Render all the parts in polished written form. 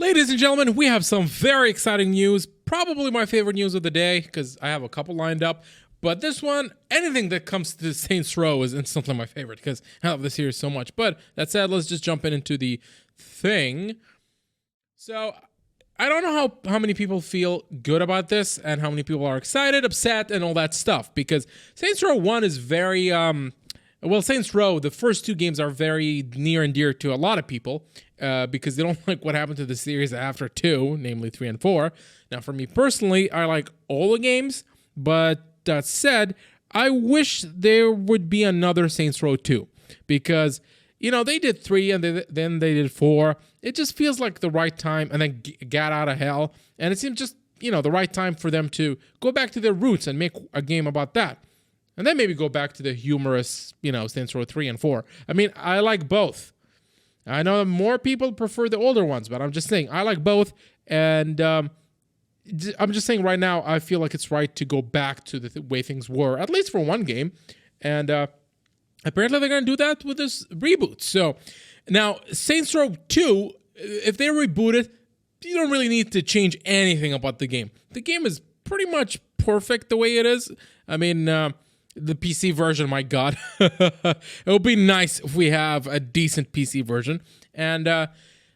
Ladies and gentlemen, we have some very exciting news. Probably my favorite news of the day because I have a couple lined up. But this one, anything that comes to Saints Row is instantly my favorite because I love the series so much. But that said, let's just jump into the thing. So I don't know how many people feel good about this and how many people are excited, upset, and all that stuff. Because Saints Row 1 is very... Saints Row, the first two games are very near and dear to a lot of people because they don't like what happened to the series after 2, namely 3 and 4. Now, for me personally, I like all the games, but that said, I wish there would be another Saints Row 2 because, you know, they did 3 and then they did 4. It just feels like the right time and then got out of hell. And it seems just, you know, the right time for them to go back to their roots and make a game about that. And then maybe go back to the humorous, you know, Saints Row 3 and 4. I mean, I like both. I know more people prefer the older ones, but I'm just saying, I like both. And I'm just saying right now, I feel like it's right to go back to the way things were, at least for one game. And apparently they're going to do that with this reboot. So now, Saints Row 2, if they reboot it, you don't really need to change anything about the game. The game is pretty much perfect the way it is. I mean... the PC version, my God. It would be nice if we have a decent PC version. And I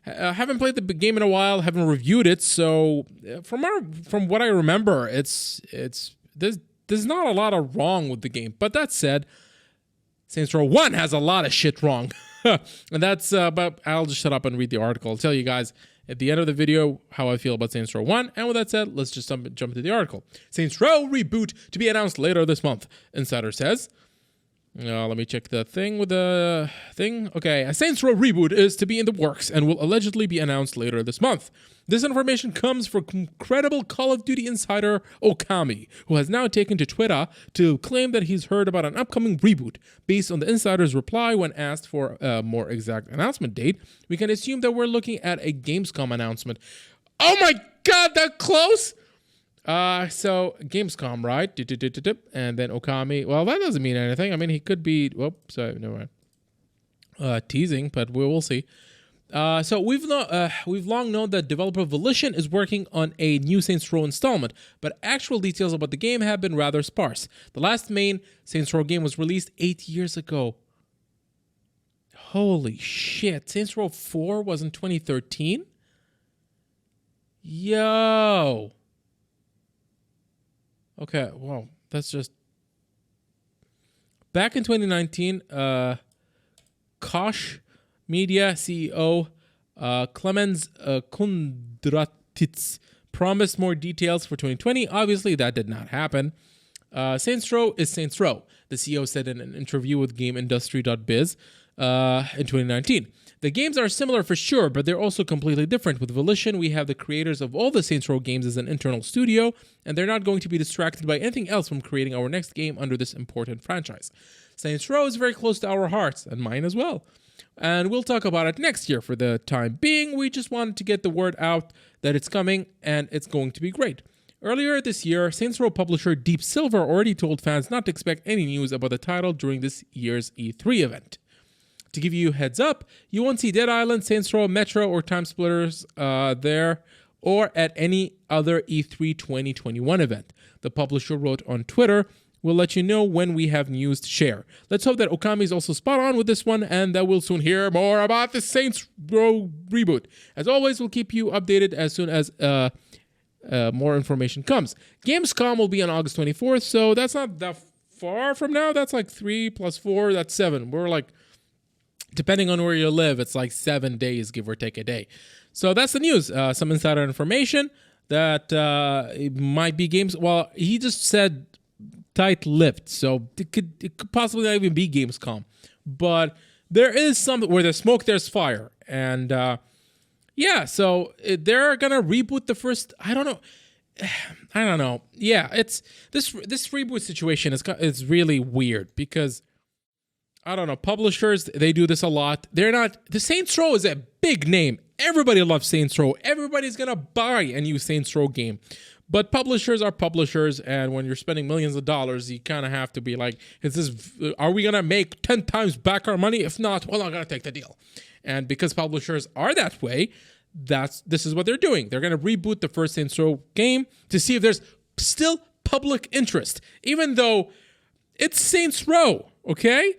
haven't played the game in a while, haven't reviewed it. So from what I remember, there's not a lot of wrong with the game. But that said, Saints Row 1 has a lot of shit wrong. And that's, but I'll just shut up and read the article. I'll tell you guys at the end of the video how I feel about Saints Row 1. And with that said, let's just jump into the article. Saints Row Reboot to be announced later this month, Insider says. Let me check the thing with the thing. Okay, a Saints Row Reboot is to be in the works and will allegedly be announced later this month. This information comes from credible Call of Duty insider Okami, who has now taken to Twitter to claim that he's heard about an upcoming reboot. Based on the insider's reply when asked for a more exact announcement date, we can assume that we're looking at a Gamescom announcement. Oh my God, that close? So Gamescom, right? And then Okami. Well, that doesn't mean anything. I mean, he could be. Whoops, sorry, never mind. Teasing, but we will see. So we've long known that developer Volition is working on a new Saints Row installment, but actual details about the game have been rather sparse. The last main Saints Row game was released 8 years ago. Holy shit! Saints Row 4 was in 2013. Yo. Okay, well, that's just... Back in 2019, Koch Media CEO Klemens Kundratitz promised more details for 2020. Obviously, that did not happen. Saints Row is Saints Row, the CEO said in an interview with GameIndustry.biz in 2019. The games are similar for sure, but they're also completely different. With Volition, we have the creators of all the Saints Row games as an internal studio, and they're not going to be distracted by anything else from creating our next game under this important franchise. Saints Row is very close to our hearts, and mine as well. And we'll talk about it next year. For the time being, we just wanted to get the word out that it's coming, and it's going to be great. Earlier this year, Saints Row publisher Deep Silver already told fans not to expect any news about the title during this year's E3 event. To give you a heads up, you won't see Dead Island, Saints Row, Metro, or Time Splitters there or at any other E3 2021 event. The publisher wrote on Twitter, "We'll let you know when we have news to share." Let's hope that Okami is also spot on with this one and that we'll soon hear more about the Saints Row reboot. As always, we'll keep you updated as soon as more information comes. Gamescom will be on August 24th, so that's not that far from now. That's like 3 + 4, that's 7. We're like... Depending on where you live, it's like 7 days, give or take a day. So that's the news. Some insider information that it might be games. Well, he just said tight-lipped, so it could possibly not even be Gamescom. But there is something where there's smoke, there's fire, and yeah. So they're gonna reboot the first. I don't know. Yeah, it's this reboot situation is really weird because. I don't know, publishers, they do this a lot. The Saints Row is a big name. Everybody loves Saints Row. Everybody's going to buy a new Saints Row game. But publishers are publishers, and when you're spending millions of dollars, you kind of have to be like, are we going to make 10 times back our money? If not, well, I'm going to take the deal. And because publishers are that way, this is what they're doing. They're going to reboot the first Saints Row game to see if there's still public interest, even though it's Saints Row. Okay,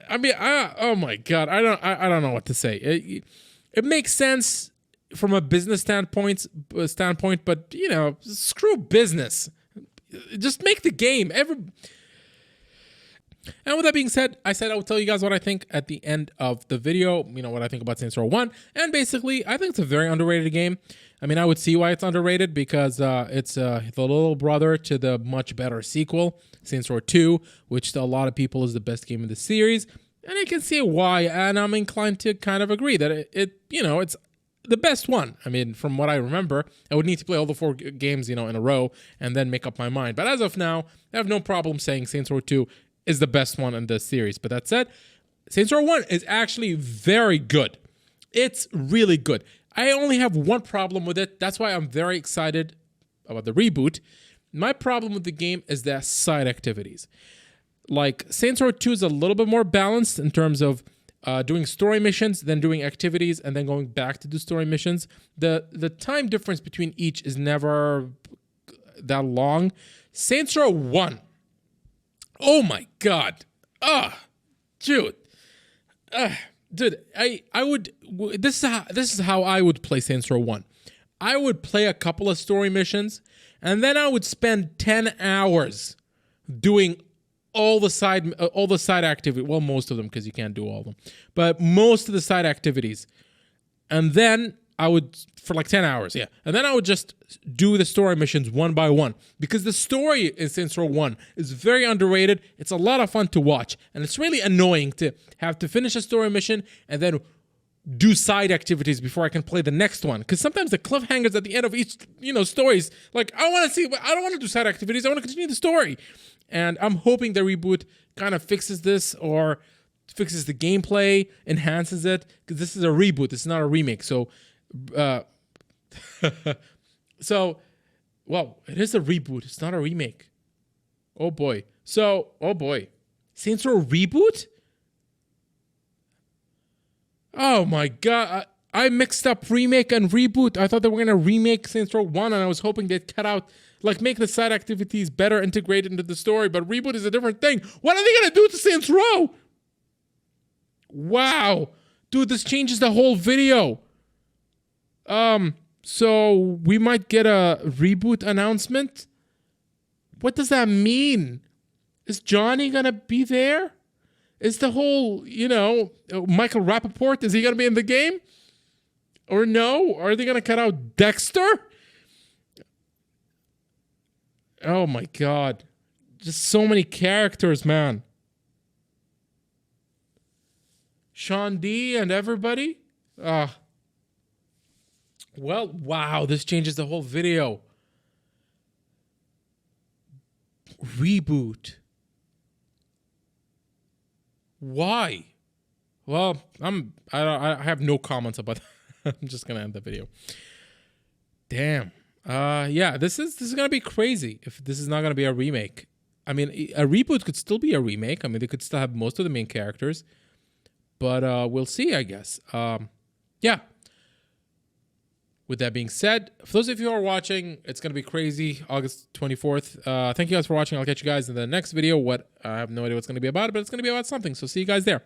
I mean, oh my God, I don't know what to say. It makes sense from a business standpoint, but you know, screw business. Just make the game. And with that being said, I said I would tell you guys what I think at the end of the video, you know, what I think about Saints Row 1. And basically, I think it's a very underrated game. I mean, I would see why it's underrated because it's the little brother to the much better sequel, Saints Row 2, which to a lot of people is the best game in the series. And I can see why, and I'm inclined to kind of agree that it you know, it's the best one. I mean, from what I remember, I would need to play all the 4 games, you know, in a row and then make up my mind. But as of now, I have no problem saying Saints Row 2 is the best one in the series. But that said, Saints Row 1 is actually very good. It's really good. I only have one problem with it. That's why I'm very excited about the reboot. My problem with the game is the side activities. Like, Saints Row 2 is a little bit more balanced in terms of doing story missions, then doing activities, and then going back to do story missions. The time difference between each is never that long. Saints Row 1, oh my God. Dude. Dude, I would, this is how I would play Saints Row 1. I would play a couple of story missions, and then I would spend 10 hours doing all the side activity. Well, most of them, because you can't do all of them, but most of the side activities. And then I would, for like 10 hours, yeah. And then I would just do the story missions one by one, because the story in Saints Row 1 is very underrated. It's a lot of fun to watch, and it's really annoying to have to finish a story mission and then do side activities before I can play the next one. Because sometimes the cliffhangers at the end of each, you know, stories, like, I don't want to do side activities. I want to continue the story. And I'm hoping the reboot kind of fixes this, or fixes the gameplay, enhances it, because this is a reboot. It's not a remake. So, well, it is a reboot. It's not a remake. Oh boy. Saints Row reboot? Oh my God. I mixed up remake and reboot. I thought they were going to remake Saints Row 1, and I was hoping they'd cut out, like, make the side activities better integrated into the story, but reboot is a different thing. What are they going to do to Saints Row? Wow. Dude, this changes the whole video. So we might get a reboot announcement? What does that mean? Is Johnny going to be there? Is the whole, you know, Michael Rappaport, is he going to be in the game? Or no? Are they going to cut out Dexter? Oh my God. Just so many characters, man. Sean D and everybody? Well, wow, this changes the whole video. Reboot. Why? Well, I have no comments about that. I'm just gonna end the video. Damn. Yeah, this is gonna be crazy if this is not gonna be a remake. I mean, a reboot could still be a remake. I mean, they could still have most of the main characters, but we'll see, I guess. Yeah. With that being said, for those of you who are watching, it's going to be crazy, August 24th. Thank you guys for watching. I'll catch you guys in the next video. I have no idea what's going to be about, but it's going to be about something. So see you guys there.